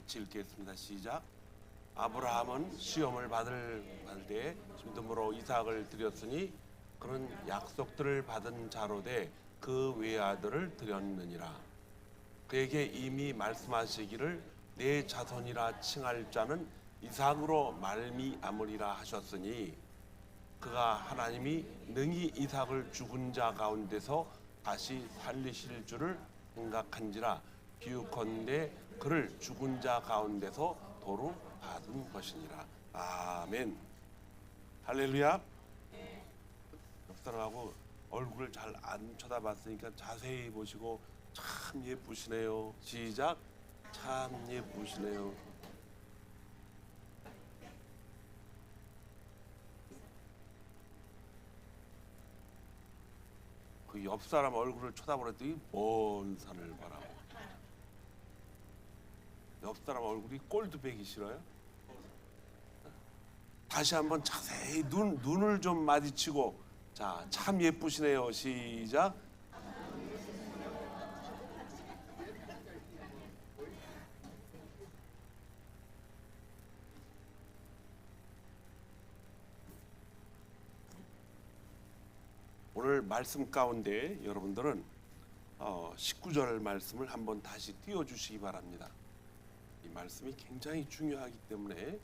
같이 읽겠습니다. 시작. 아브라함은 시험을 받을 때 짐승으로 이삭을 드렸으니 그는 약속들을 받은 자로 돼 그 외아들을 드렸느니라. 그에게 이미 말씀하시기를 내 자손이라 칭할 자는 이삭으로 말미암으리라 하셨으니 그가 하나님이 능히 이삭을 죽은 자 가운데서 다시 살리실 줄을 생각한지라 비유컨대 그를 죽은 자 가운데서 도로 받은 것이니라. 아멘. 할렐루야. 옆 사람하고 얼굴을 잘 안 쳐다봤으니까 자세히 보시고 참 예쁘시네요. 시작. 참 예쁘시네요. 그 옆 사람 얼굴을 쳐다보랬더니 먼 산을 바라고. 옆 사람 얼굴이 꼴드배기 싫어요? 다시 한번 자세히 눈을 좀 마주치고 자, 참 예쁘시네요. 시작. 오늘 말씀 가운데 여러분들은 19절 말씀을 한번 다시 띄워주시기 바랍니다. 이 말씀이 굉장히 중요하기 때문에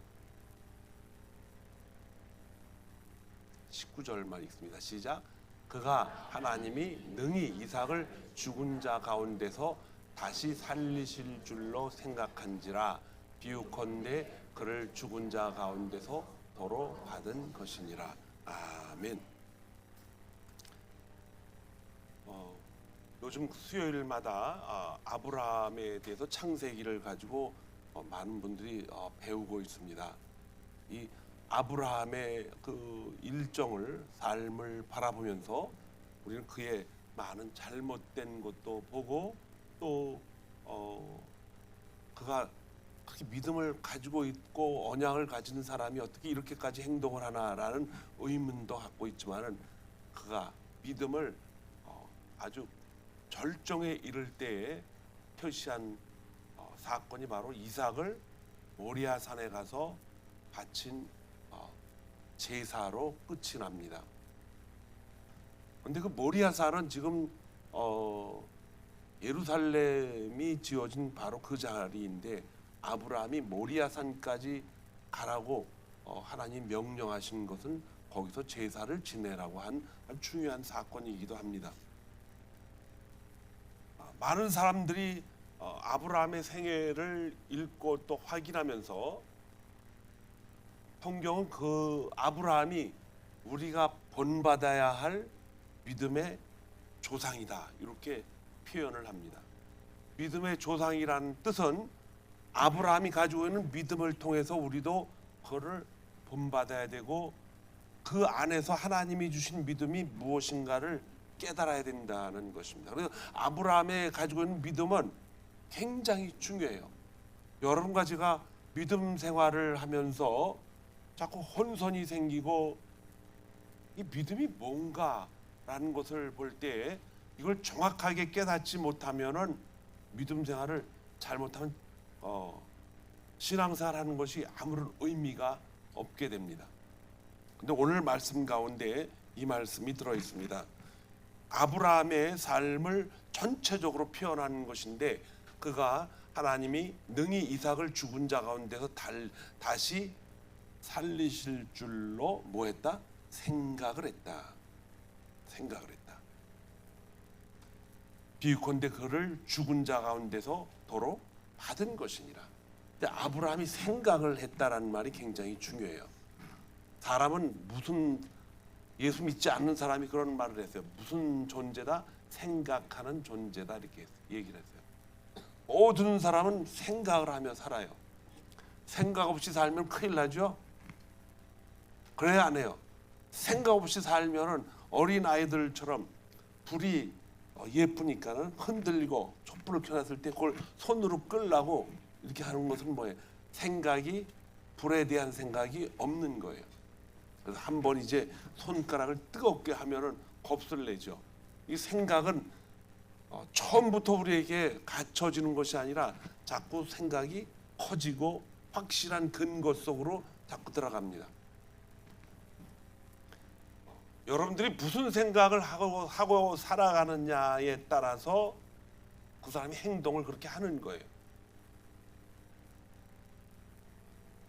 19절만 읽습니다. 시작. 그가 하나님이 능히 이삭을 죽은 자 가운데서 다시 살리실 줄로 생각한지라 비유컨대 그를 죽은 자 가운데서 도로 받은 것이니라. 아멘. 요즘 수요일마다 아브라함에 대해서 창세기를 가지고 많은 분들이 배우고 있습니다. 이 아브라함의 그 일정을 삶을 바라보면서 우리는 그의 많은 잘못된 것도 보고 또 그가 그렇게 믿음을 가지고 있고 언약을 가진 사람이 어떻게 이렇게까지 행동을 하나라는 의문도 갖고 있지만은 그가 믿음을 아주 절정에 이를 때에 표시한 사건이 바로 이삭을 모리아산에 가서 바친 제사로 끝이 납니다. 그런데 그 모리아산은 지금 예루살렘이 지어진 바로 그 자리인데 아브라함이 모리아산까지 가라고 하나님 명령하신 것은 거기서 제사를 지내라고 한 중요한 사건이기도 합니다. 많은 사람들이 아브라함의 생애를 읽고 또 확인하면서 성경은 그 아브라함이 우리가 본받아야 할 믿음의 조상이다 이렇게 표현을 합니다. 믿음의 조상이라는 뜻은 아브라함이 가지고 있는 믿음을 통해서 우리도 그를 본받아야 되고 그 안에서 하나님이 주신 믿음이 무엇인가를 깨달아야 된다는 것입니다. 그래서 아브라함이 가지고 있는 믿음은 굉장히 중요해요. 여러분과 제가 믿음 생활을 하면서 자꾸 혼선이 생기고 이 믿음이 뭔가라는 것을 볼 때 이걸 정확하게 깨닫지 못하면은 믿음 생활을 잘못하면 신앙생활하는 것이 아무런 의미가 없게 됩니다. 근데 오늘 말씀 가운데 이 말씀이 들어 있습니다. 아브라함의 삶을 전체적으로 표현하는 것인데 그가 하나님이 능히 이삭을 죽은 자 가운데서 다시 살리실 줄로 뭐했다? 생각을 했다. 비유컨대 그를 죽은 자 가운데서 도로 받은 것이니라. 근데 아브라함이 생각을 했다라는 말이 굉장히 중요해요. 사람은 무슨 예수 믿지 않는 사람이 그런 말을 했어요. 무슨 존재다? 생각하는 존재다 이렇게 얘기를 했어요. 모든 사람은 생각을 하며 살아요. 생각 없이 살면 큰일 나죠. 그래야 안 해요. 생각 없이 살면은 어린 아이들처럼 불이 예쁘니까는 흔들리고 촛불을 켜놨을 때 그걸 손으로 끌라고 이렇게 하는 것은 뭐예요? 생각이 불에 대한 생각이 없는 거예요. 그래서 한 번 이제 손가락을 뜨겁게 하면은 겁을 내죠. 이 생각은 처음부터 우리에게 갖춰지는 것이 아니라 자꾸 생각이 커지고 확실한 근거 속으로 자꾸 들어갑니다. 여러분들이 무슨 생각을 하고 살아가느냐에 따라서 그 사람이 행동을 그렇게 하는 거예요.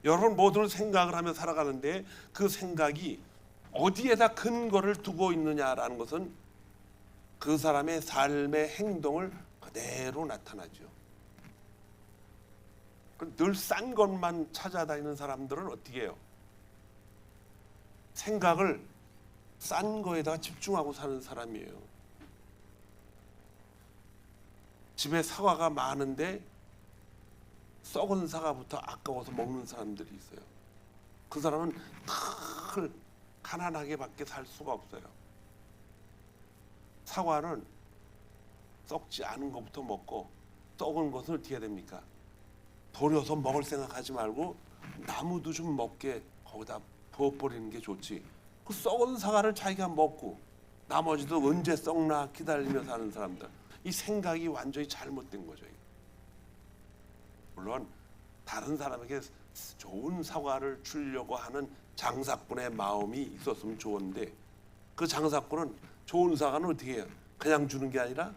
여러분 모두는 생각을 하며 살아가는데 그 생각이 어디에다 근거를 두고 있느냐라는 것은 그 사람의 삶의 행동을 그대로 나타나죠. 늘 싼 것만 찾아다니는 사람들은 어떻게 해요? 생각을 싼 거에다가 집중하고 사는 사람이에요. 집에 사과가 많은데 썩은 사과부터 아까워서 먹는 사람들이 있어요. 그 사람은 늘 가난하게밖에 살 수가 없어요. 사과는 썩지 않은 것부터 먹고 썩은 것은 어떻게 해야 됩니까? 버려서 먹을 생각하지 말고 나무도 좀 먹게 거기다 부어버리는 게 좋지. 그 썩은 사과를 자기가 먹고 나머지도 언제 썩나 기다리며 사는 사람들, 이 생각이 완전히 잘못된 거죠. 물론 다른 사람에게 좋은 사과를 주려고 하는 장사꾼의 마음이 있었으면 좋은데 그 장사꾼은 좋은 사과는 어떻게 해요? 그냥 주는 게 아니라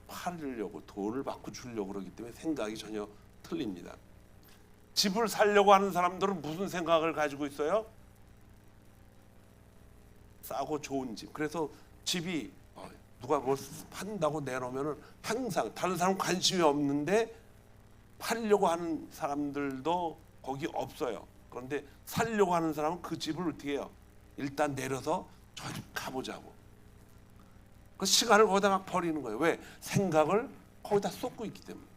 팔으려고 돈을 받고 주려고 그러기 때문에 생각이 전혀 틀립니다. 집을 살려고 하는 사람들은 무슨 생각을 가지고 있어요? 싸고 좋은 집. 그래서 집이 누가 뭐 판다고 내놓으면은 항상 다른 사람 관심이 없는데 팔려고 하는 사람들도 거기 없어요. 그런데 살려고 하는 사람은 그 집을 어떻게 해요? 일단 내려서 저 집 가보자고. 그 시간을 거기다 막 버리는 거예요. 왜? 생각을 거기다 쏟고 있기 때문에.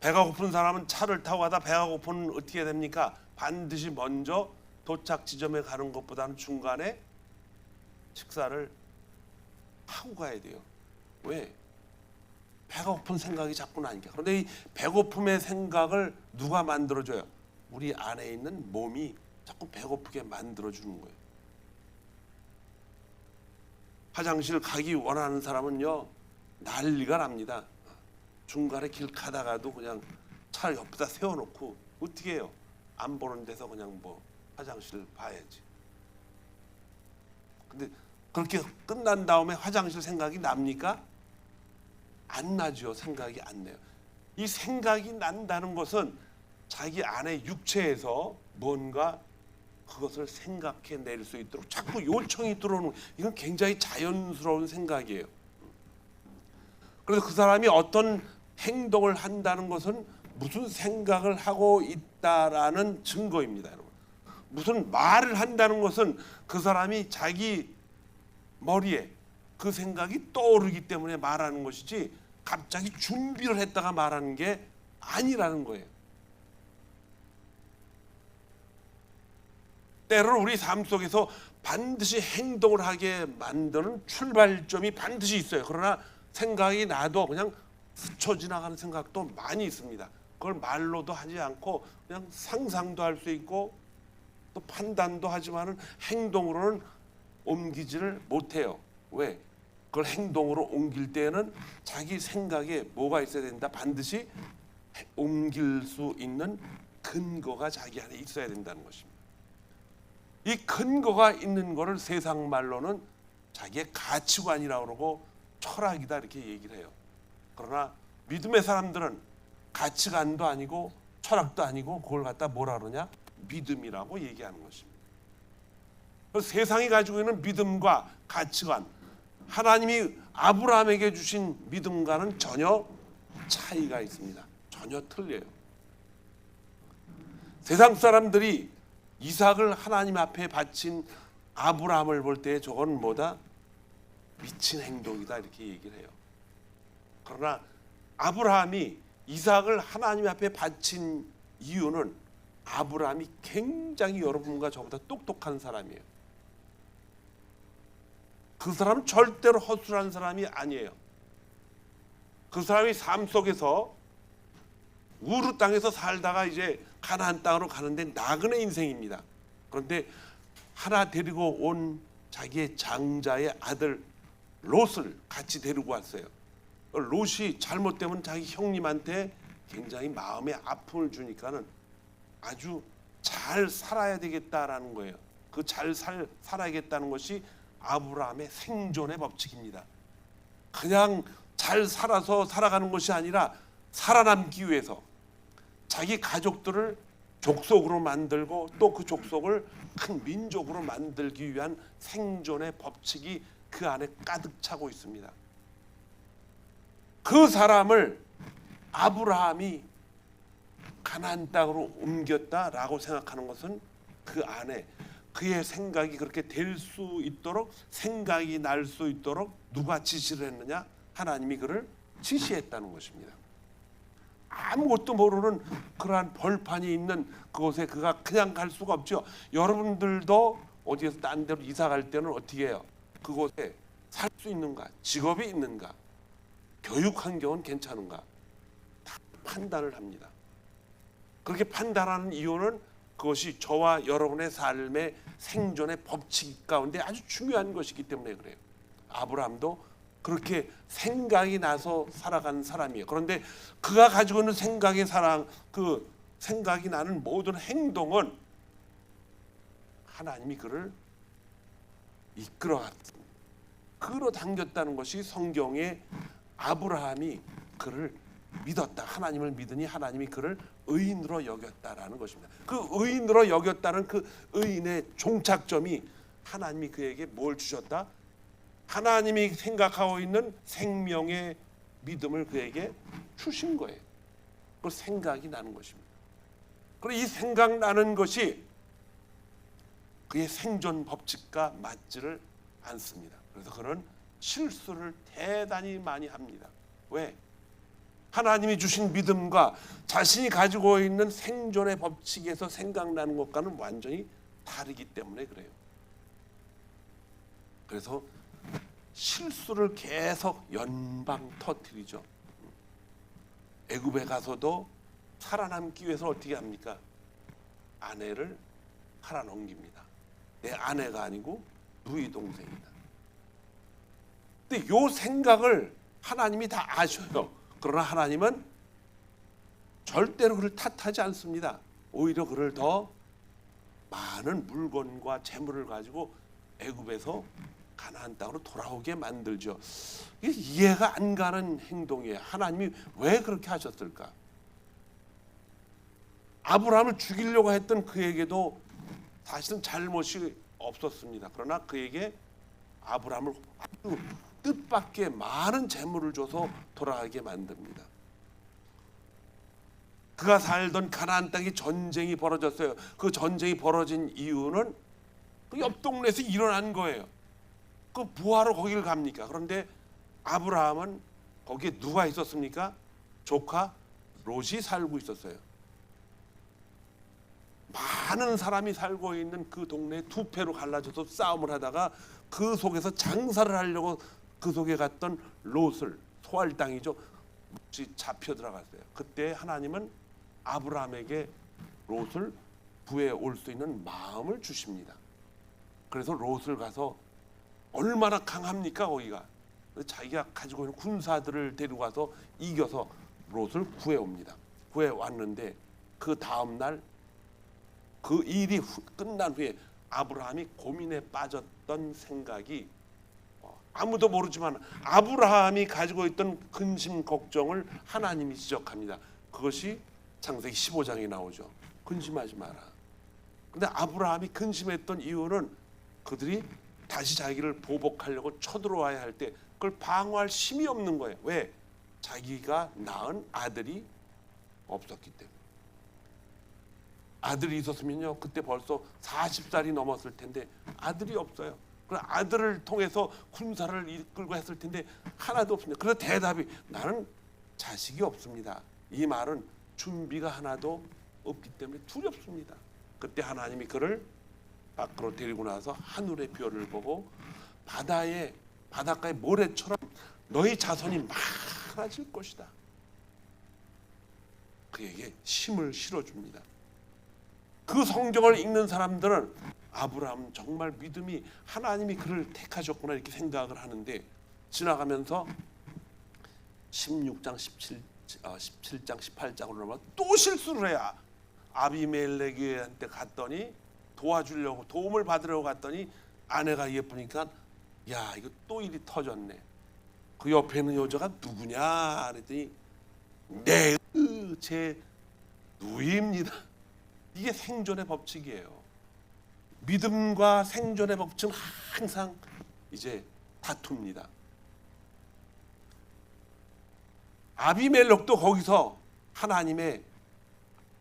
배가 고픈 사람은 차를 타고 가다 배가 고프면 어떻게 됩니까? 반드시 먼저 도착 지점에 가는 것보다는 중간에 식사를 하고 가야 돼요. 왜? 배가 고픈 생각이 자꾸 나니까. 그런데 이 배고픔의 생각을 누가 만들어줘요? 우리 안에 있는 몸이 자꾸 배고프게 만들어주는 거예요. 화장실 가기 원하는 사람은요 난리가 납니다. 중간에 길 가다가도 그냥 차 옆에다 세워놓고 어떻게 해요? 안 보는 데서 그냥 뭐 화장실 봐야지. 근데 그렇게 끝난 다음에 화장실 생각이 납니까? 안 나죠. 생각이 안 나요. 이 생각이 난다는 것은 자기 안에 육체에서 뭔가 그것을 생각해낼 수 있도록 자꾸 요청이 들어오는, 이건 굉장히 자연스러운 생각이에요. 그래서 그 사람이 어떤 행동을 한다는 것은 무슨 생각을 하고 있다라는 증거입니다, 여러분. 무슨 말을 한다는 것은 그 사람이 자기 머리에 그 생각이 떠오르기 때문에 말하는 것이지 갑자기 준비를 했다가 말하는 게 아니라는 거예요. 때로는 우리 삶 속에서 반드시 행동을 하게 만드는 출발점이 반드시 있어요. 그러나 생각이 나도 그냥 스쳐 지나가는 생각도 많이 있습니다. 그걸 말로도 하지 않고 그냥 상상도 할 수 있고 또 판단도 하지만은 행동으로는 옮기지를 못해요. 왜? 그걸 행동으로 옮길 때는 자기 생각에 뭐가 있어야 된다? 반드시 옮길 수 있는 근거가 자기 안에 있어야 된다는 것입니다. 이 근거가 있는 거를 세상 말로는 자기의 가치관이라고 그러고 철학이다 이렇게 얘기를 해요. 그러나 믿음의 사람들은 가치관도 아니고 철학도 아니고 그걸 갖다 뭐라 그러냐? 믿음이라고 얘기하는 것입니다. 그래서 세상이 가지고 있는 믿음과 가치관, 하나님이 아브라함에게 주신 믿음과는 전혀 차이가 있습니다. 전혀 틀려요. 세상 사람들이 이삭을 하나님 앞에 바친 아브라함을 볼 때 저건 뭐다? 미친 행동이다 이렇게 얘기를 해요. 그러나 아브라함이 이삭을 하나님 앞에 바친 이유는 아브라함이 굉장히 여러분과 저보다 똑똑한 사람이에요. 그 사람은 절대로 허술한 사람이 아니에요. 그 사람이 삶 속에서 우르 땅에서 살다가 이제 가나안 땅으로 가는데 나그네 인생입니다. 그런데 하나 데리고 온 자기의 장자의 아들 롯을 같이 데리고 왔어요. 롯이 잘못되면 자기 형님한테 굉장히 마음의 아픔을 주니까는 아주 잘 살아야 되겠다라는 거예요. 그 잘 살아야겠다는 것이 아브라함의 생존의 법칙입니다. 그냥 잘 살아서 살아가는 것이 아니라 살아남기 위해서 자기 가족들을 족속으로 만들고 또 그 족속을 큰 민족으로 만들기 위한 생존의 법칙이 그 안에 가득 차고 있습니다. 그 사람을 아브라함이 가나안 땅으로 옮겼다라고 생각하는 것은 그 안에 그의 생각이 그렇게 될 수 있도록, 생각이 날 수 있도록 누가 지시를 했느냐? 하나님이 그를 지시했다는 것입니다. 아무것도 모르는 그러한 벌판이 있는 그곳에 그가 그냥 갈 수가 없죠. 여러분들도 어디에서 딴 데로 이사 갈 때는 어떻게 해요? 그곳에 살 수 있는가? 직업이 있는가? 교육 환경은 괜찮은가? 다 판단을 합니다. 그렇게 판단하는 이유는 그것이 저와 여러분의 삶의 생존의 법칙 가운데 아주 중요한 것이기 때문에 그래요. 아브라함도 그렇게 생각이 나서 살아간 사람이에요. 그런데 그가 가지고 있는 그 생각이 나는 모든 행동은 하나님이 그를 끌어당겼다는 것이 성경에 아브라함이 그를 믿었다. 하나님을 믿으니 하나님이 그를 의인으로 여겼다라는 것입니다. 그 의인으로 여겼다는 그 의인의 종착점이 하나님이 그에게 뭘 주셨다? 하나님이 생각하고 있는 생명의 믿음을 그에게 주신 거예요. 그 생각이 나는 것입니다. 그리고 이 생각나는 것이 그의 생존 법칙과 맞지를 않습니다. 그래서 그는 실수를 대단히 많이 합니다. 왜? 하나님이 주신 믿음과 자신이 가지고 있는 생존의 법칙에서 생각나는 것과는 완전히 다르기 때문에 그래요. 그래서 실수를 계속 연방 터뜨리죠. 애굽에 가서도 살아남기 위해서 어떻게 합니까? 아내를 팔아 넘깁니다. 내 아내가 아니고 누이 동생이다. 근데 요 생각을 하나님이 다 아셔요. 그러나 하나님은 절대로 그를 탓하지 않습니다. 오히려 그를 더 많은 물건과 재물을 가지고 애굽에서 가나안 땅으로 돌아오게 만들죠. 이게 이해가 안 가는 행동이에요. 하나님이 왜 그렇게 하셨을까? 아브라함을 죽이려고 했던 그에게도 사실은 잘못이 없었습니다. 그러나 그에게 아브라함을 아주 뜻밖의 많은 재물을 줘서 돌아가게 만듭니다. 그가 살던 가나안 땅에 전쟁이 벌어졌어요. 그 전쟁이 벌어진 이유는 그 옆 동네에서 일어난 거예요. 그 뭐하러 거기를 갑니까? 그런데 아브라함은 거기에 누가 있었습니까? 조카 롯이 살고 있었어요. 많은 사람이 살고 있는 그 동네에 두 패로 갈라져서 싸움을 하다가 그 속에서 장사를 하려고 그 속에 갔던 롯을, 소알 땅이죠, 잡혀 들어갔어요. 그때 하나님은 아브라함에게 롯을 구해 올 수 있는 마음을 주십니다. 그래서 롯을 가서 얼마나 강합니까 거기가? 자기가 가지고 있는 군사들을 데리고 가서 이겨서 롯을 구해 옵니다. 구해 왔는데 그 다음 날 그 일이 끝난 후에 아브라함이 고민에 빠졌던 생각이, 아무도 모르지만 아브라함이 가지고 있던 근심 걱정을 하나님이 지적합니다. 그것이 창세기 15장에 나오죠. 근심하지 마라. 근데 아브라함이 근심했던 이유는 그들이 다시 자기를 보복하려고 쳐들어와야 할 때 그걸 방어할 힘이 없는 거예요. 왜? 자기가 낳은 아들이 없었기 때문에. 아들이 있었으면요 그때 벌써 40살이 넘었을 텐데 아들이 없어요. 그래서 아들을 통해서 군사를 이끌고 했을 텐데 하나도 없습니다. 그래서 대답이 나는 자식이 없습니다. 이 말은 준비가 하나도 없기 때문에 두렵습니다. 그때 하나님이 그를 밖으로 데리고 나서 하늘의 별을 보고 바닷가의 모래처럼 너희 자손이 많아질 것이다. 그에게 힘을 실어줍니다. 그 성경을 읽는 사람들은 아브라함 정말 믿음이, 하나님이 그를 택하셨구나 이렇게 생각을 하는데, 지나가면서 16장 17장 18장으로 넘어가 또 실수를 해야 아비멜렉한테 갔더니 도와주려고 도움을 받으려고 갔더니 아내가 예쁘니까 야 이거 또 일이 터졌네. 그 옆에 있는 여자가 누구냐 그랬더니 제 누이입니다. 이게 생존의 법칙이에요. 믿음과 생존의 법칙은 항상 이제 다툽니다. 아비멜렉도 거기서 하나님의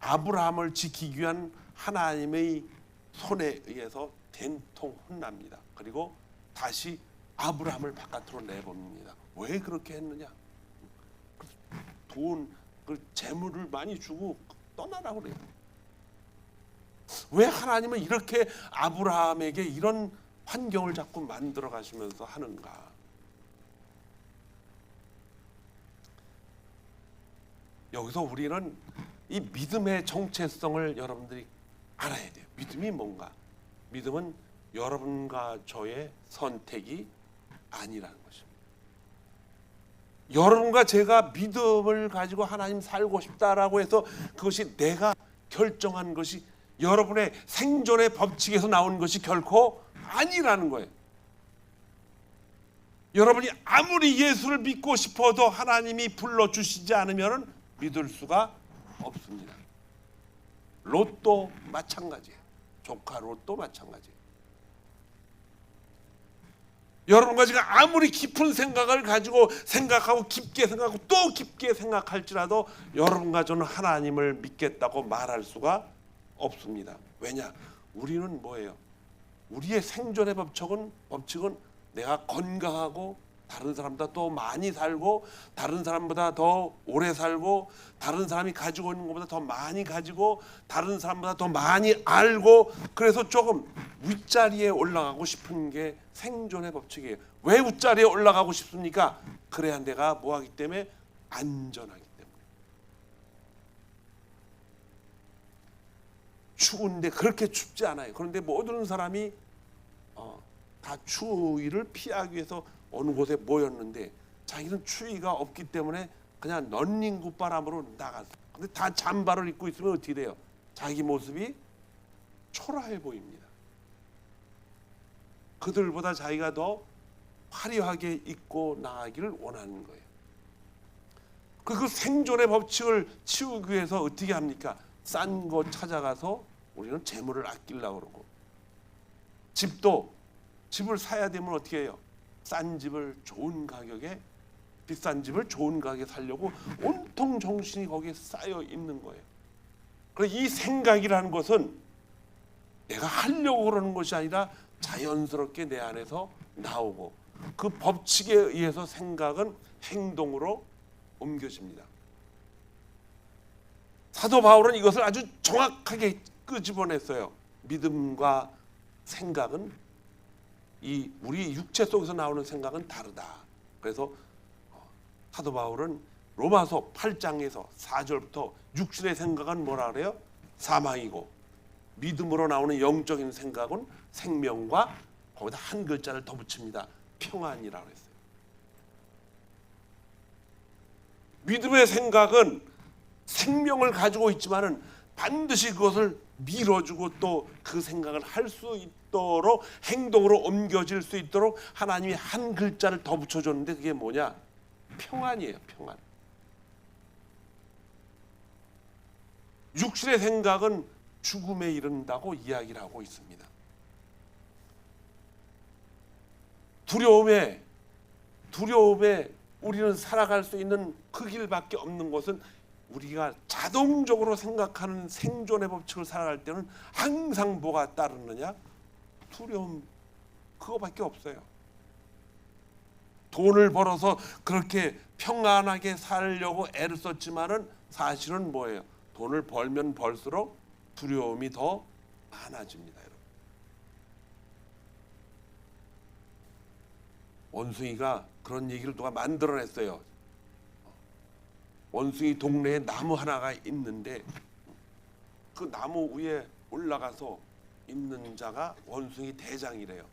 아브라함을 지키기 위한 하나님의 손에 의해서 된통 혼납니다. 그리고 다시 아브라함을 바깥으로 내봅니다. 왜 그렇게 했느냐? 돈, 재물을 많이 주고 떠나라고 그래요. 왜 하나님은 이렇게 아브라함에게 이런 환경을 자꾸 만들어 가시면서 하는가? 여기서 우리는 이 믿음의 정체성을 여러분들이 알아야 돼요. 믿음이 뭔가? 믿음은 여러분과 저의 선택이 아니라는 것입니다. 여러분과 제가 믿음을 가지고 하나님 살고 싶다라고 해서 그것이 내가 결정한 것이 여러분의 생존의 법칙에서 나온 것이 결코 아니라는 거예요. 여러분이 아무리 예수를 믿고 싶어도 하나님이 불러주시지 않으면 믿을 수가 없습니다. 롯도 마찬가지예요. 조카 롯도 마찬가지예요. 여러분과 제가 아무리 깊은 생각을 가지고 생각하고 깊게 생각하고 또 깊게 생각할지라도 여러분과 저는 하나님을 믿겠다고 말할 수가 없습니다. 왜냐? 우리는 뭐예요? 우리의 생존의 법칙은 내가 건강하고 다른 사람보다 더 많이 살고 다른 사람보다 더 오래 살고 다른 사람이 가지고 있는 것보다 더 많이 가지고 다른 사람보다 더 많이 알고 그래서 조금 윗자리에 올라가고 싶은 게 생존의 법칙이에요. 왜 윗자리에 올라가고 싶습니까? 그래야 내가 뭐하기 때문에 안전하기 때문에. 추운데 그렇게 춥지 않아요. 그런데 모든 사람이 다 추위를 피하기 위해서 어느 곳에 모였는데 자기는 추위가 없기 때문에 그냥 런닝구 바람으로 나갔어. 근데 다 잠바를 입고 있으면 어떻게 돼요? 자기 모습이 초라해 보입니다. 그들보다 자기가 더 화려하게 입고 나가기를 원하는 거예요. 그 생존의 법칙을 치우기 위해서 어떻게 합니까? 싼 거 찾아가서 우리는 재물을 아끼려고 그러고 집을 사야 되면 어떻게 해요? 싼 집을 좋은 가격에 비싼 집을 좋은 가격에 살려고 온통 정신이 거기에 쌓여 있는 거예요. 그래서 이 생각이라는 것은 내가 하려고 그러는 것이 아니라 자연스럽게 내 안에서 나오고 그 법칙에 의해서 생각은 행동으로 옮겨집니다. 사도 바울은 이것을 아주 정확하게 끄집어냈어요. 믿음과 생각은 우리 육체 속에서 나오는 생각은 다르다. 그래서 사도 바울은 로마서 8장에서 4절부터 육신의 생각은 뭐라 그래요? 사망이고 믿음으로 나오는 영적인 생각은 생명과 거기다 한 글자를 더 붙입니다. 평안이라고 했어요. 믿음의 생각은 생명을 가지고 있지만은 반드시 그것을 밀어주고 또 그 생각을 할 수 있도록 행동으로 옮겨질 수 있도록 하나님이 한 글자를 더 붙여줬는데 그게 뭐냐? 평안이에요. 평안. 육신의 생각은 죽음에 이른다고 이야기를 하고 있습니다. 두려움에 우리는 살아갈 수 있는 그 길밖에 없는 것은 우리가 자동적으로 생각하는 생존의 법칙을 살아갈 때는 항상 뭐가 따르느냐? 두려움, 그거밖에 없어요. 돈을 벌어서 그렇게 평안하게 살려고 애를 썼지만은 사실은 뭐예요? 돈을 벌면 벌수록 두려움이 더 많아집니다. 여러분. 원숭이가 그런 얘기를 누가 만들어냈어요. 원숭이 동네에 나무 하나가 있는데 그 나무 위에 올라가서 있는 자가 원숭이 대장이래요.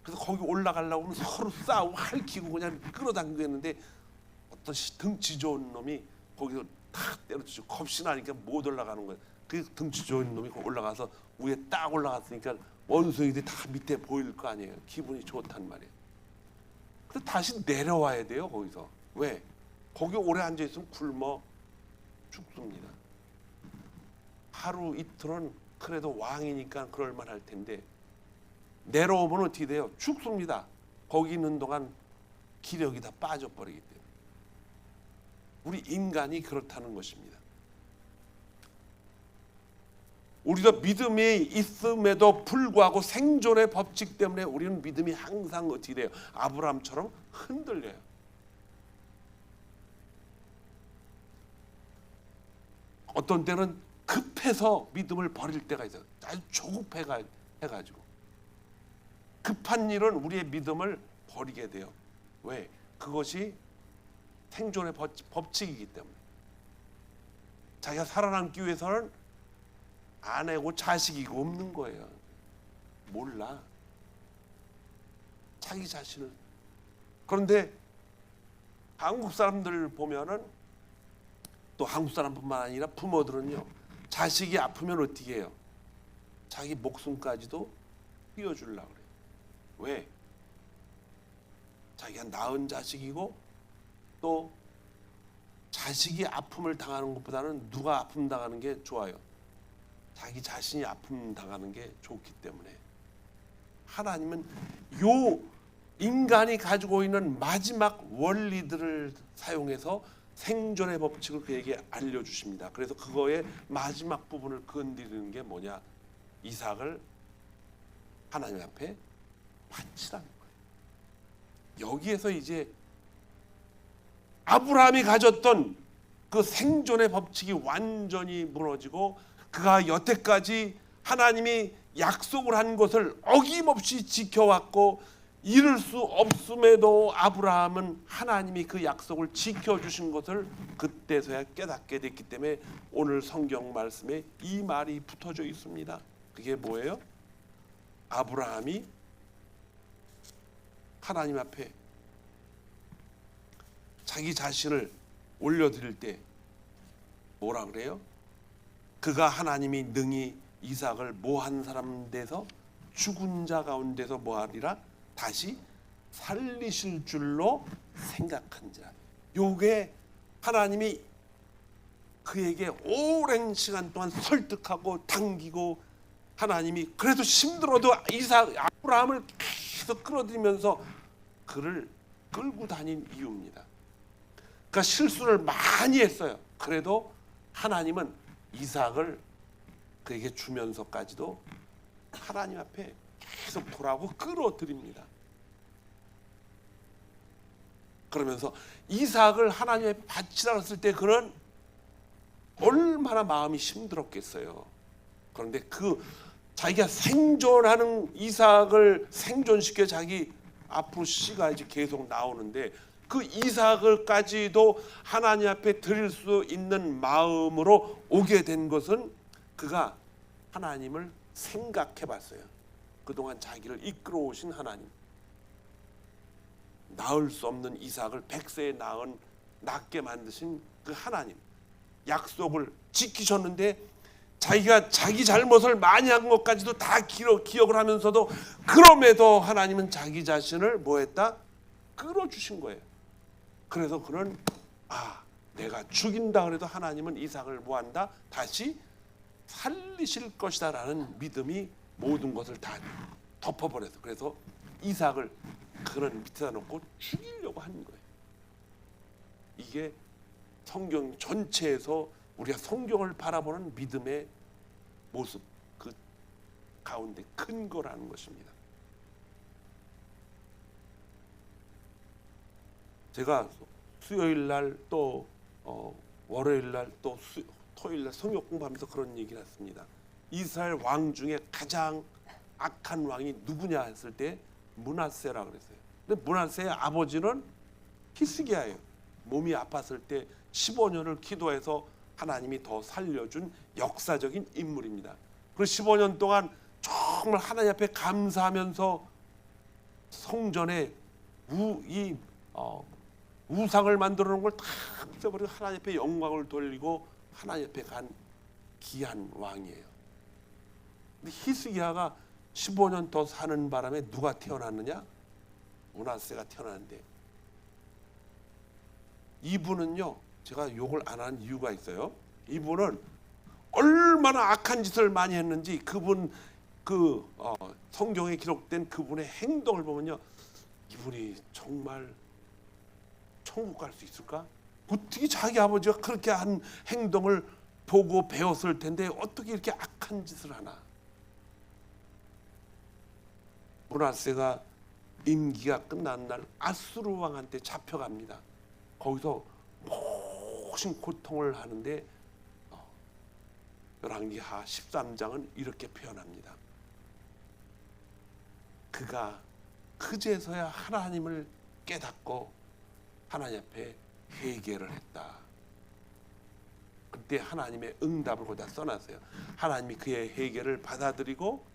그래서 거기 올라가려고 하면 서로 싸우고 핥히고 그냥 끌어당기고 했는데 어떤 등치 좋은 놈이 거기서 탁 때려주고 겁이 나니까 못 올라가는 거예요. 그 등치 좋은 놈이 올라가서 위에 딱 올라갔으니까 원숭이들이 다 밑에 보일 거 아니에요. 기분이 좋단 말이에요. 그래서 다시 내려와야 돼요. 거기서. 왜? 거기 오래 앉아있으면 굶어 죽습니다. 하루 이틀은 그래도 왕이니까 그럴만 할 텐데 내려오면 어떻게 돼요? 죽습니다. 거기 있는 동안 기력이 다 빠져버리기 때문에. 우리 인간이 그렇다는 것입니다. 우리도 믿음이 있음에도 불구하고 생존의 법칙 때문에 우리는 믿음이 항상 어떻게 돼요? 아브라함처럼 흔들려요. 어떤 때는 급해서 믿음을 버릴 때가 있어요. 아주 조급해가지고 급한 일은 우리의 믿음을 버리게 돼요. 왜? 그것이 생존의 법칙이기 때문에. 자기가 살아남기 위해서는 아내고 자식이고 없는 거예요. 몰라. 자기 자신을. 그런데 한국 사람들 보면은 또 한국 사람뿐만 아니라 부모들은요. 자식이 아프면 어떻게 해요? 자기 목숨까지도 휘어주려고 그래요. 왜? 자기가 낳은 자식이고 또 자식이 아픔을 당하는 것보다는 누가 아픔 당하는 게 좋아요. 자기 자신이 아픔 당하는 게 좋기 때문에 하나님은 요 인간이 가지고 있는 마지막 원리들을 사용해서 생존의 법칙을 그에게 알려주십니다. 그래서 그거의 마지막 부분을 건드리는 게 뭐냐? 이삭을 하나님 앞에 바치라는 거예요. 여기에서 이제 아브라함이 가졌던 그 생존의 법칙이 완전히 무너지고 그가 여태까지 하나님이 약속을 한 것을 어김없이 지켜왔고 이룰 수 없음에도 아브라함은 하나님이 그 약속을 지켜주신 것을 그때서야 깨닫게 됐기 때문에 오늘 성경 말씀에 이 말이 붙어져 있습니다. 그게 뭐예요? 아브라함이 하나님 앞에 자기 자신을 올려드릴 때 뭐라 그래요? 그가 하나님이 능히 이삭을 모한 사람 돼서 죽은 자 가운데서 뭐하리라? 다시 살리실 줄로 생각한지라. 요게 하나님이 그에게 오랜 시간 동안 설득하고 당기고 하나님이 그래도 힘들어도 이삭 아브라함을 계속 끌어들이면서 그를 끌고 다닌 이유입니다. 그러니까 실수를 많이 했어요. 그래도 하나님은 이삭을 그에게 주면서까지도 하나님 앞에 계속 돌아오고 끌어들입니다. 그러면서 이삭을 하나님 앞에 바치라 했을 때 그는 얼마나 마음이 힘들었겠어요. 그런데 그 자기가 생존하는 이삭을 생존시켜 자기 앞으로 씨가 이제 계속 나오는데 그 이삭을까지도 하나님 앞에 드릴 수 있는 마음으로 오게 된 것은 그가 하나님을 생각해 봤어요. 그동안 자기를 이끌어 오신 하나님, 낳을 수 없는 이삭을 100세에 낳게 만드신 그 하나님, 약속을 지키셨는데 자기가 자기 잘못을 많이 한 것까지도 다 기억을 하면서도 그럼에도 하나님은 자기 자신을 뭐했다? 끌어주신 거예요. 그래서 그는 내가 죽인다 그래도 하나님은 이삭을 뭐한다? 다시 살리실 것이다 라는 믿음이 모든 것을 다 덮어버려서 그래서 이삭을 그는 밑에다 놓고 죽이려고 하는 거예요. 이게 성경 전체에서 우리가 성경을 바라보는 믿음의 모습 그 가운데 큰 거라는 것입니다. 제가 수요일 날 또 월요일 날 또 토요일 날 성경 공부하면서 그런 얘기를 했습니다. 이스라엘 왕 중에 가장 악한 왕이 누구냐 했을 때 므낫세라 그랬어요. 근데 므낫세의 아버지는 히스기야예요. 몸이 아팠을 때 15년을 기도해서 하나님이 더 살려준 역사적인 인물입니다. 그리고 15년 동안 정말 하나님 앞에 감사하면서 성전에 우상을 만들어 놓은 걸 다 없애버리고 하나님 앞에 영광을 돌리고 하나님 앞에 간 귀한 왕이에요. 근데 히스기야가 15년 더 사는 바람에 누가 태어났느냐? 므낫세가 태어났는데, 이분은요, 제가 욕을 안 한 이유가 있어요. 이분은 얼마나 악한 짓을 많이 했는지 그분 성경에 기록된 그분의 행동을 보면요, 이분이 정말 천국 갈 수 있을까? 어떻게 자기 아버지가 그렇게 한 행동을 보고 배웠을 텐데 어떻게 이렇게 악한 짓을 하나? 므낫세가 임기가 끝난 날 아수르 왕한테 잡혀갑니다. 거기서 모든 고통을 하는데 열왕기하 13장은 이렇게 표현합니다. 그가 그제서야 하나님을 깨닫고 하나님 앞에 회개를 했다. 그때 하나님의 응답을 거기다 써놨어요. 하나님이 그의 회개를 받아들이고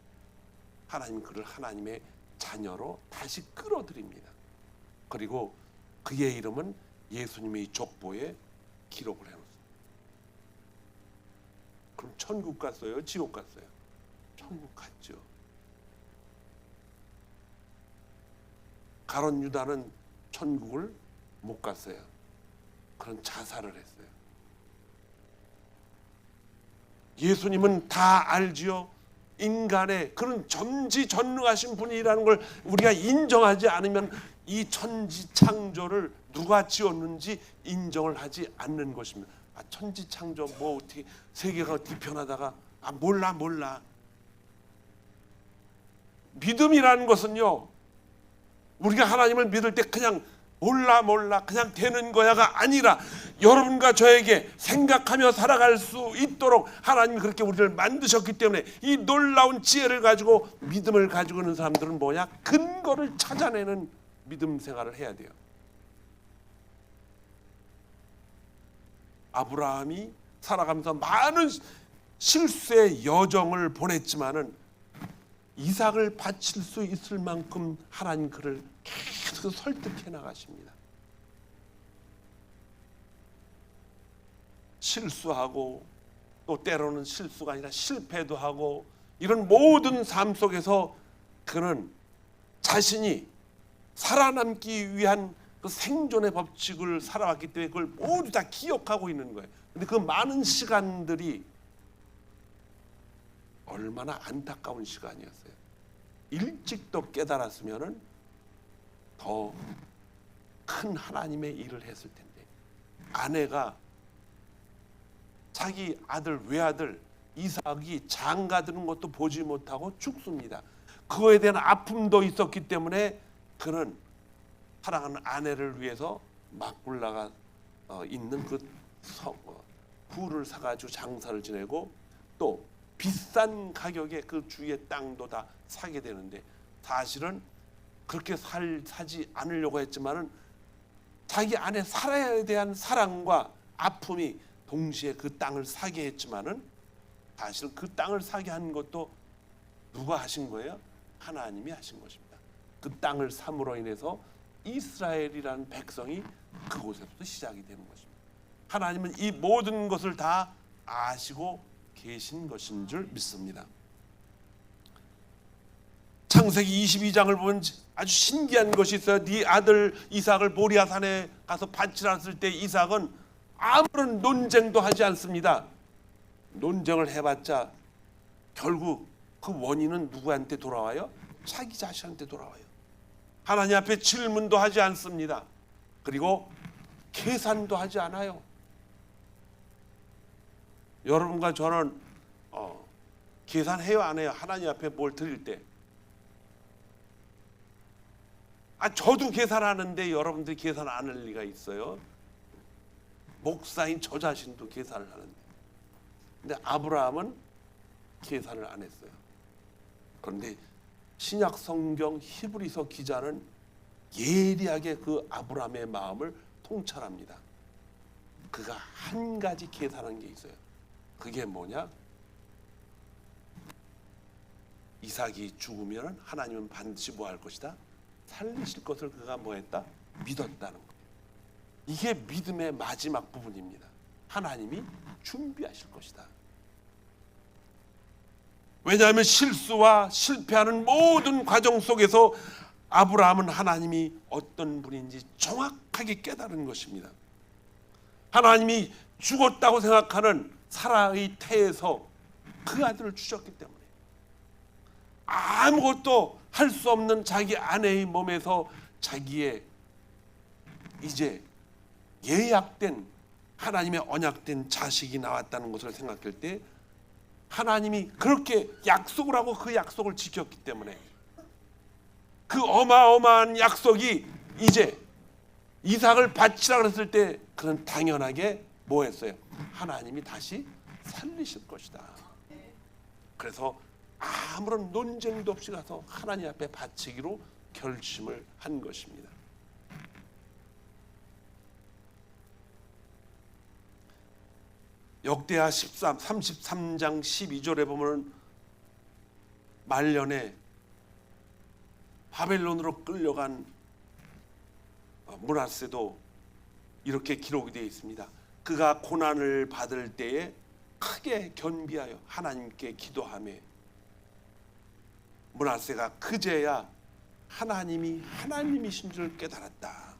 하나님 그를 하나님의 자녀로 다시 끌어들입니다. 그리고 그의 이름은 예수님의 족보에 기록을 해놓습니다. 그럼 천국 갔어요? 지옥 갔어요? 천국 갔죠. 가룟 유다는 천국을 못 갔어요. 그런 자살을 했어요. 예수님은 다 알지요. 인간의 그런 전지전능하신 분이라는 걸 우리가 인정하지 않으면 이 천지창조를 누가 지었는지 인정을 하지 않는 것입니다. 천지창조 뭐 어떻게 세계가 어떻게 변하다가 몰라. 믿음이라는 것은요, 우리가 하나님을 믿을 때 그냥 몰라 그냥 되는 거야가 아니라 여러분과 저에게 생각하며 살아갈 수 있도록 하나님이 그렇게 우리를 만드셨기 때문에 이 놀라운 지혜를 가지고 믿음을 가지고 있는 사람들은 뭐냐? 근거를 찾아내는 믿음 생활을 해야 돼요. 아브라함이 살아가면서 많은 실수의 여정을 보냈지만은 이삭을 바칠 수 있을 만큼 하나님 그를 계속 설득해 나가십니다. 실수하고 또 때로는 실수가 아니라 실패도 하고 이런 모든 삶 속에서 그는 자신이 살아남기 위한 그 생존의 법칙을 살아왔기 때문에 그걸 모두 다 기억하고 있는 거예요. 근데 그 많은 시간들이 얼마나 안타까운 시간이었어요. 일찍 또 깨달았으면은 더 큰 하나님의 일을 했을 텐데, 아내가 자기 아들 외아들 이삭이 장가드는 것도 보지 못하고 죽습니다. 그거에 대한 아픔도 있었기 때문에 그는 사랑하는 아내를 위해서 막굴라가 있는 그 굴을 사가지고 장사를 지내고 또 비싼 가격에 그 주위의 땅도 다 사게 되는데, 사실은 그렇게 사지 않으려고 했지만은 자기 아내 사라에 대한 사랑과 아픔이 동시에 그 땅을 사게 했지만은 사실 그 땅을 사게 한 것도 누가 하신 거예요? 하나님이 하신 것입니다. 그 땅을 삼으로 인해서 이스라엘이라는 백성이 그곳에서부터 시작이 되는 것입니다. 하나님은 이 모든 것을 다 아시고 계신 것인 줄 믿습니다. 창세기 22장을 보면 아주 신기한 것이 있어요. 네 아들 이삭을 모리아산에 가서 바치라 했을 때 이삭은 아무런 논쟁도 하지 않습니다. 논쟁을 해봤자 결국 그 원인은 누구한테 돌아와요? 자기 자신한테 돌아와요. 하나님 앞에 질문도 하지 않습니다. 그리고 계산도 하지 않아요. 여러분과 저는 계산해요 안 해요? 하나님 앞에 뭘 드릴 때. 저도 계산하는데 여러분들이 계산 안 할 리가 있어요? 목사인 저 자신도 계산을 하는데. 근데 아브라함은 계산을 안 했어요. 그런데 신약 성경 히브리서 기자는 예리하게 그 아브라함의 마음을 통찰합니다. 그가 한 가지 계산한 게 있어요. 그게 뭐냐? 이삭이 죽으면 하나님은 반드시 뭐 할 것이다? 살리실 것을 그가 뭐했다? 믿었다는 것. 이게 믿음의 마지막 부분입니다. 하나님이 준비하실 것이다. 왜냐하면 실수와 실패하는 모든 과정 속에서 아브라함은 하나님이 어떤 분인지 정확하게 깨달은 것입니다. 하나님이 죽었다고 생각하는 사라의 태에서 그 아들을 주셨기 때문에 아무것도 할 수 없는 자기 아내의 몸에서 자기의 이제 예약된 하나님의 언약된 자식이 나왔다는 것을 생각할 때 하나님이 그렇게 약속을 하고 그 약속을 지켰기 때문에 그 어마어마한 약속이 이제 이삭을 바치라 그랬을 때 그는 당연하게 뭐 했어요? 하나님이 다시 살리실 것이다. 그래서 아무런 논쟁도 없이 가서 하나님 앞에 바치기로 결심을 한 것입니다. 역대하 33장 12절에 보면 말년에 바벨론으로 끌려간 므낫세도 이렇게 기록이 되어 있습니다. 그가 고난을 받을 때에 크게 견비하여 하나님께 기도하며 므낫세가 그제야 하나님이 하나님이신 줄 깨달았다.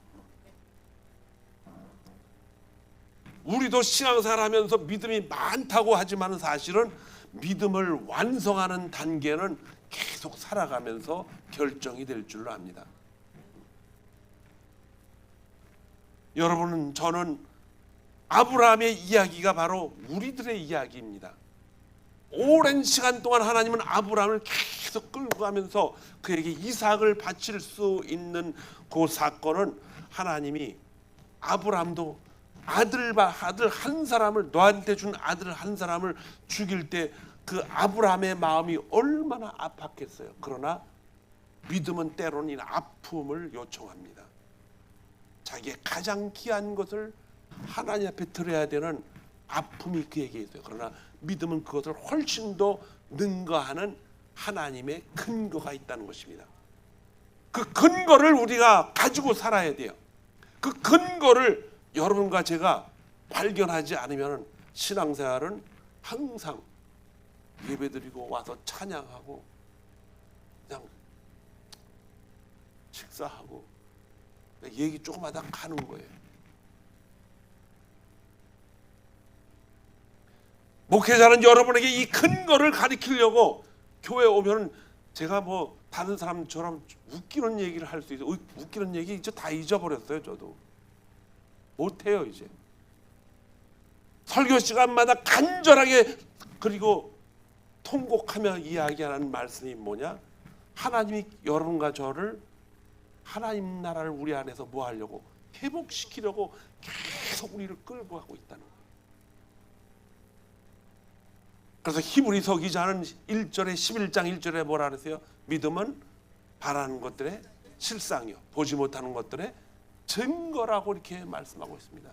우리도 신앙생활 하면서 믿음이 많다고 하지만 사실은 믿음을 완성하는 단계는 계속 살아가면서 결정이 될 줄로 압니다. 여러분은 저는 아브라함의 이야기가 바로 우리들의 이야기입니다. 오랜 시간 동안 하나님은 아브라함을 계속 끌고 가면서 그에게 이삭을 바칠 수 있는 그 사건은 하나님이 아브라함도 아들 한 사람을 너한테 준 아들 한 사람을 죽일 때 그 아브라함의 마음이 얼마나 아팠겠어요. 그러나 믿음은 때로는 이 아픔을 요청합니다. 자기의 가장 귀한 것을 하나님 앞에 드려야 되는 아픔이 그에게 있어요. 그러나 믿음은 그것을 훨씬 더 능가하는 하나님의 근거가 있다는 것입니다. 그 근거를 우리가 가지고 살아야 돼요. 그 근거를 여러분과 제가 발견하지 않으면 신앙생활은 항상 예배드리고 와서 찬양하고 그냥 식사하고 얘기 조금 하다 가는 거예요. 목회자는 여러분에게 이 근거를 가르치려고 교회 오면 제가 뭐 다른 사람처럼 웃기는 얘기를 할 수 있어요. 웃기는 얘기 이제 다 잊어버렸어요. 저도 못해요. 이제 설교 시간마다 간절하게 그리고 통곡하며 이야기하는 말씀이 뭐냐? 하나님이 여러분과 저를 하나님 나라를 우리 안에서 뭐 하려고? 회복시키려고 계속 우리를 끌고 가고 있다는 거예요. 그래서 히브리서 기자는 1절에 11장 1절에 뭐라 그러세요? 믿음은 바라는 것들의 실상이요 보지 못하는 것들의 증거라고 이렇게 말씀하고 있습니다.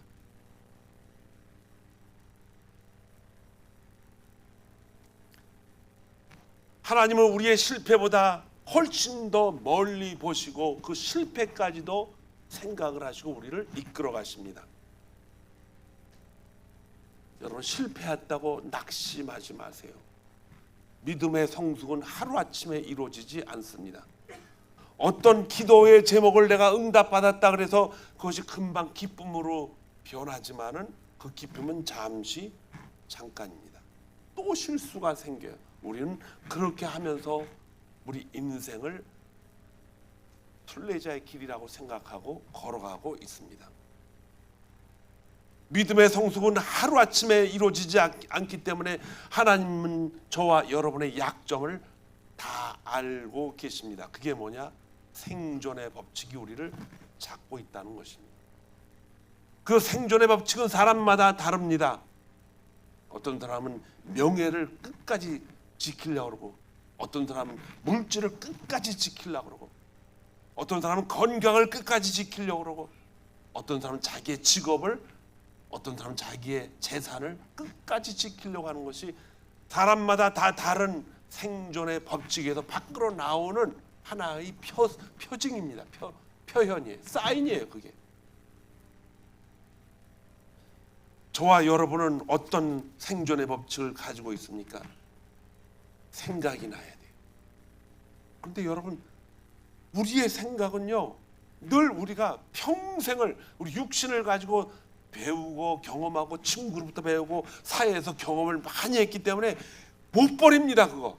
하나님은 우리의 실패보다 훨씬 더 멀리 보시고 그 실패까지도 생각을 하시고 우리를 이끌어 가십니다. 여러분 실패했다고 낙심하지 마세요. 믿음의 성숙은 하루아침에 이루어지지 않습니다. 어떤 기도의 제목을 내가 응답받았다 그래서 그것이 금방 기쁨으로 변하지만은 그 기쁨은 잠깐입니다. 또 실수가 생겨요. 우리는 그렇게 하면서 우리 인생을 순례자의 길이라고 생각하고 걸어가고 있습니다. 믿음의 성숙은 하루아침에 이루어지지 않기 때문에 하나님은 저와 여러분의 약점을 다 알고 계십니다. 그게 뭐냐? 생존의 법칙이 우리를 잡고 있다는 것입니다. 그 생존의 법칙은 사람마다 다릅니다. 어떤 사람은 명예를 끝까지 지키려고 그러고 어떤 사람은 물질을 끝까지 지키려고 그러고 어떤 사람은 건강을 끝까지 지키려고 그러고 어떤 사람은 자기의 직업을 어떤 사람은 자기의 재산을 끝까지 지키려고 하는 것이 사람마다 다 다른 생존의 법칙에서 밖으로 나오는 하나의 표징입니다. 표현이에요. 사인이에요. 그게. 저와 여러분은 어떤 생존의 법칙을 가지고 있습니까? 생각이 나야 돼요. 그런데 여러분, 우리의 생각은요, 늘 우리가 평생을 우리 육신을 가지고 배우고 경험하고 친구로부터 배우고 사회에서 경험을 많이 했기 때문에 못 버립니다. 그거.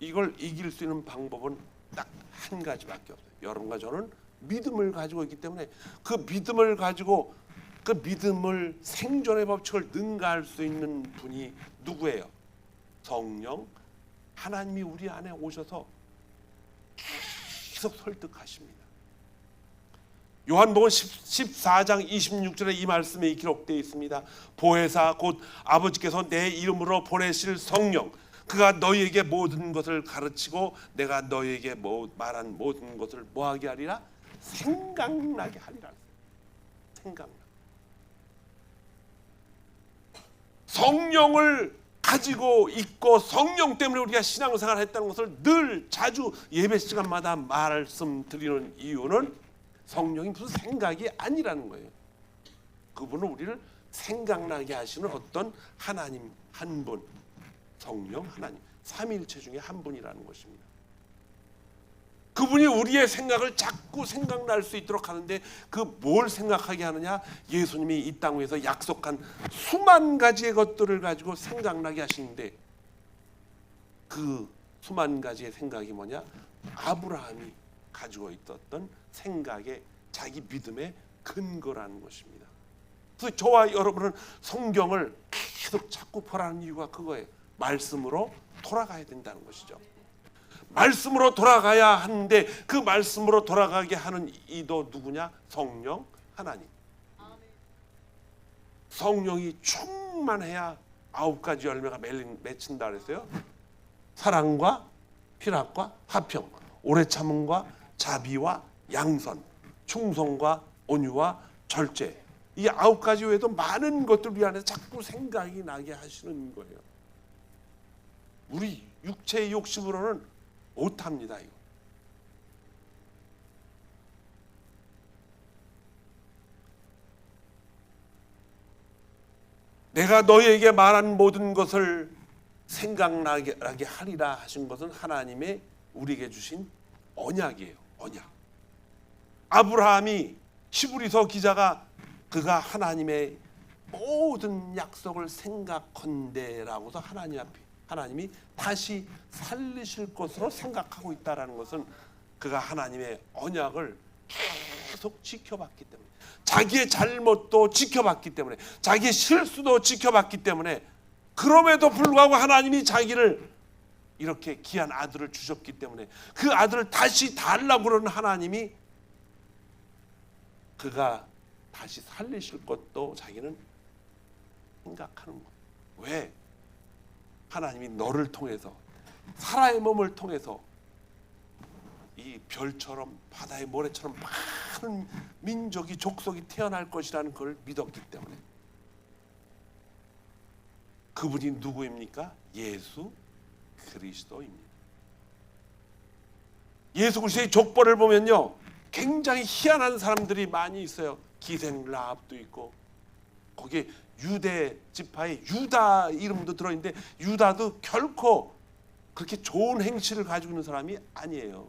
이걸 이길 수 있는 방법은 딱 한 가지밖에 없어요. 여러분과 저는 믿음을 가지고 있기 때문에 그 믿음을 가지고 그 믿음을 생존의 법칙을 능가할 수 있는 분이 누구예요? 성령 하나님이 우리 안에 오셔서 계속 설득하십니다. 요한복음 14장 26절에 이 말씀이 기록되어 있습니다. 보혜사 곧 아버지께서 내 이름으로 보내실 성령, 그가 너희에게 모든 것을 가르치고 내가 너희에게 말한 모든 것을 뭐하게 하리라? 생각나게 하리라. 생각나. 성령을 가지고 있고 성령 때문에 우리가 신앙생활을 했다는 것을 늘 자주 예배 시간마다 말씀드리는 이유는 성령이 무슨 생각이 아니라는 거예요. 그분은 우리를 생각나게 하시는 어떤 하나님 한 분, 성령 하나님, 삼위일체 중에 한 분이라는 것입니다. 그분이 우리의 생각을 자꾸 생각날 수 있도록 하는데 그 뭘 생각하게 하느냐? 예수님이 이 땅 위에서 약속한 수만 가지의 것들을 가지고 생각나게 하시는데 그 수만 가지의 생각이 뭐냐? 아브라함이 가지고 있었던 생각의 자기 믿음의 근거라는 것입니다. 그래서 저와 여러분은 성경을 계속 자꾸 보라는 이유가 그거예요. 말씀으로 돌아가야 된다는 것이죠. 말씀으로 돌아가야 하는데 그 말씀으로 돌아가게 하는 이도 누구냐? 성령 하나님. 성령이 충만해야 9가지 열매가 맺힌다 그랬어요. 사랑과 희락과 화평, 오래 참음과 자비와 양선, 충성과 온유와 절제. 이 9가지 외에도 많은 것들 우리 안에 자꾸 생각이 나게 하시는 거예요. 우리 육체의 욕심으로는 못합니다. 이거. 내가 너희에게 말한 모든 것을 생각나게 하리라 하신 것은 하나님의 우리에게 주신 언약이에요. 언약. 아브라함이 히브리서 기자가 그가 하나님의 모든 약속을 생각컨대라고서 하나님이 다시 살리실 것으로 생각하고 있다라는 것은 그가 하나님의 언약을 계속 지켜봤기 때문에, 자기의 잘못도 지켜봤기 때문에, 자기의 실수도 지켜봤기 때문에, 그럼에도 불구하고 하나님이 자기를 이렇게 귀한 아들을 주셨기 때문에 그 아들을 다시 달라고 그러는 하나님이 그가 다시 살리실 것도 자기는 생각하는 거예요. 왜? 하나님이 너를 통해서, 사라의 몸을 통해서 이 별처럼 바다의 모래처럼 많은 민족이 족속이 태어날 것이라는 걸 믿었기 때문에. 그분이 누구입니까? 예수 그리스도입니다. 예수 그리스도의 족보를 보면요, 굉장히 희한한 사람들이 많이 있어요. 기생 라합도 있고, 거기에 유대 지파의 유다 이름도 들어있는데 유다도 결코 그렇게 좋은 행실을 가지고 있는 사람이 아니에요.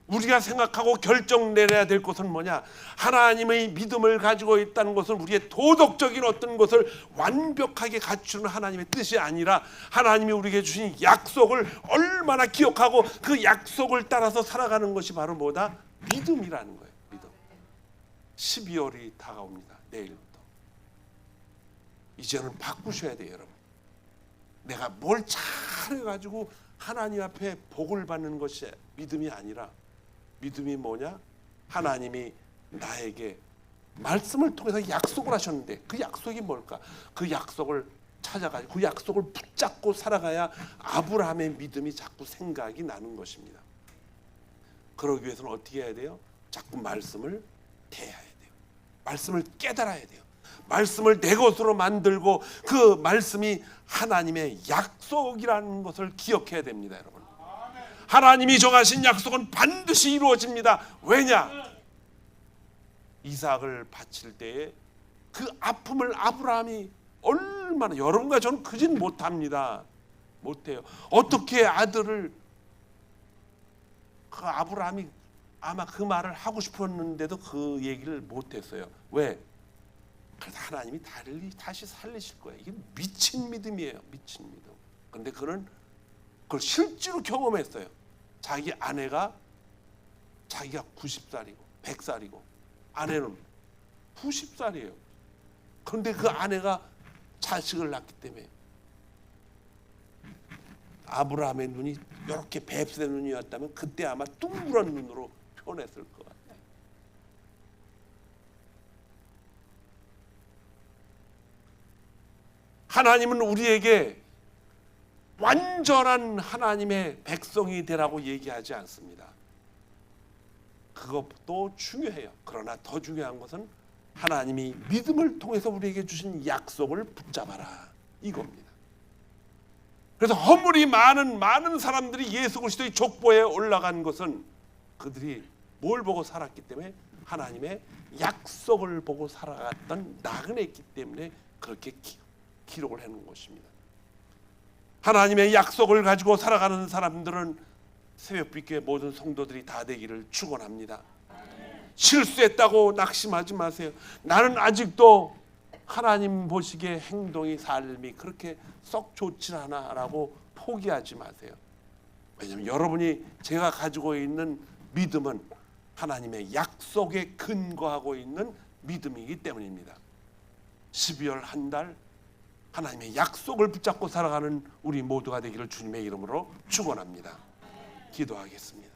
우리가 생각하고 결정 내려야 될 것은 뭐냐? 하나님의 믿음을 가지고 있다는 것은 우리의 도덕적인 어떤 것을 완벽하게 갖추는 하나님의 뜻이 아니라 하나님이 우리에게 주신 약속을 얼마나 기억하고 그 약속을 따라서 살아가는 것이 바로 뭐다? 믿음이라는 거예요. 믿음. 12월이 다가옵니다. 내일부터. 이제는 바꾸셔야 돼요, 여러분. 내가 뭘 잘해가지고 하나님 앞에 복을 받는 것이 믿음이 아니라, 믿음이 뭐냐? 하나님이 나에게 말씀을 통해서 약속을 하셨는데 그 약속이 뭘까? 그 약속을 찾아가지고 그 약속을 붙잡고 살아가야 아브라함의 믿음이 자꾸 생각이 나는 것입니다. 그러기 위해서는 어떻게 해야 돼요? 자꾸 말씀을 대해야 돼요. 말씀을 깨달아야 돼요. 말씀을 내 것으로 만들고 그 말씀이 하나님의 약속이라는 것을 기억해야 됩니다, 여러분. 하나님이 정하신 약속은 반드시 이루어집니다. 왜냐? 이삭을 바칠 때에 그 아픔을 아브라함이 얼마나, 여러분과 저는 그진 못합니다. 못해요. 어떻게 아들을, 그 아브라함이 아마 그 말을 하고 싶었는데도 그 얘기를 못했어요. 왜? 그래서 하나님이 다시 살리실 거예요. 이게 미친 믿음이에요. 미친 믿음. 그런데 그는 그걸 실제로 경험했어요. 자기 아내가, 자기가 90살이고 100살이고 아내는 90살이에요. 그런데 그 아내가 자식을 낳기 때문에 아브라함의 눈이 이렇게 뱁새 눈이었다면 그때 아마 둥그런 눈으로 표현했을 것 같아요. 하나님은 우리에게 완전한 하나님의 백성이 되라고 얘기하지 않습니다. 그것도 중요해요. 그러나 더 중요한 것은 하나님이 믿음을 통해서 우리에게 주신 약속을 붙잡아라, 이겁니다. 그래서 허물이 많은 사람들이 예수 그리스도의 족보에 올라간 것은 그들이 뭘 보고 살았기 때문에, 하나님의 약속을 보고 살아갔던 나그네였기 때문에 그렇게 기록을 해놓은 것입니다. 하나님의 약속을 가지고 살아가는 사람들은 새벽빛교회 모든 성도들이 다 되기를 축원합니다. 실수했다고 낙심하지 마세요. 나는 아직도 하나님 보시기에 행동이, 삶이 그렇게 썩 좋지 않아라고 포기하지 마세요. 왜냐하면 여러분이, 제가 가지고 있는 믿음은 하나님의 약속에 근거하고 있는 믿음이기 때문입니다. 12월 한 달 하나님의 약속을 붙잡고 살아가는 우리 모두가 되기를 주님의 이름으로 축원합니다. 기도하겠습니다.